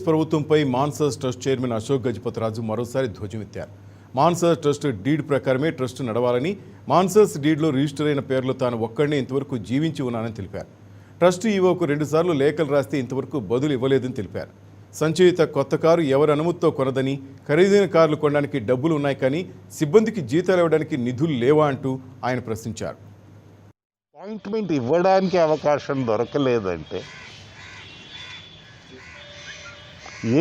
ప్రభుత్వంపై మాన్సర్స్ trust chairman Ashok Gajapathiraju మరోసారి ధ్వజమెత్తారు. మాన్సర్స్ ట్రస్ట్ డీడ్ ప్రకారమే ట్రస్ట్ నడవాలని, మాన్సర్స్ డీడ్లో రిజిస్టర్ అయిన పేర్లు తాను ఒక్కడినే ఇంతవరకు జీవించి ఉన్నానని తెలిపారు. ట్రస్ట్ ఈవోకు 2 సార్లు లేఖలు రాస్తే ఇంతవరకు బదులు ఇవ్వలేదని తెలిపారు. సంచయిత కొత్త కారు ఎవరి అనుమతితో కొనదని, ఖరీదైన కార్లు కొనడానికి డబ్బులు ఉన్నాయి కానీ సిబ్బందికి జీతాలు ఇవ్వడానికి నిధులు లేవా అంటూ ఆయన ప్రశ్నించారు. అపాయింట్మెంట్ ఇవ్వడానికి అవకాశం దొరకలేదంటే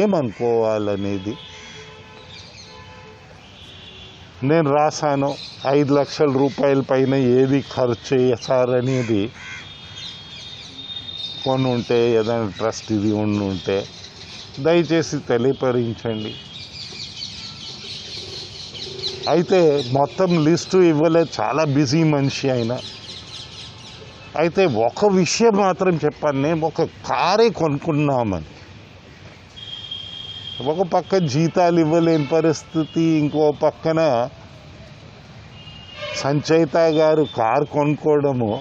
ఏమనుకోవాలనేది నేను రాశాను. 5 లక్షల రూపాయల పైన ఏది ఖర్చు చేశారనేది కొన్ని ఉంటే, ఏదైనా ట్రస్ట్ ఇది ఉంటే దయచేసి తెలియపరించండి. అయితే మొత్తం లిస్టు ఇవ్వలేదు, చాలా బిజీ మనిషి ఆయన. అయితే ఒక విషయం మాత్రం చెప్పాను, నేను ఒక కారే కొనుక్కున్నామని. ఒక పక్క జీతాలు ఇవ్వలేని పరిస్థితి, ఇంకో పక్కన సంచయిత గారు కారు కొనుక్కోవడము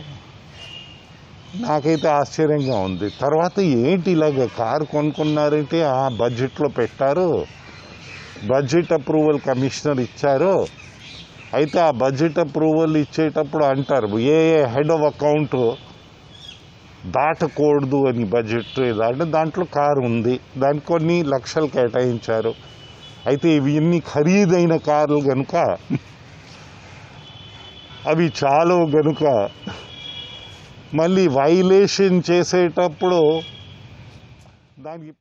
నాకైతే ఆశ్చర్యంగా ఉంది. తర్వాత ఏంటి ఇలాగ కారు కొనుక్కున్నారంటే బడ్జెట్లో పెట్టారు, బడ్జెట్ అప్రూవల్ కమిషనర్ ఇచ్చారు. అయితే ఆ బడ్జెట్ అప్రూవల్ ఇచ్చేటప్పుడు అంటారు ఏ హెడ్ ఆఫ్ అకౌంట్ దాటకూడదు అని బడ్జెట్ అంటే దాంట్లో కారు ఉంది, దానికి కొన్ని లక్షలు కేటాయించారు. అయితే ఇవి ఖరీదైన కార్లు కనుక అవి చాలు కనుక మళ్ళీ వైలేషన్ చేసేటప్పుడు దానికి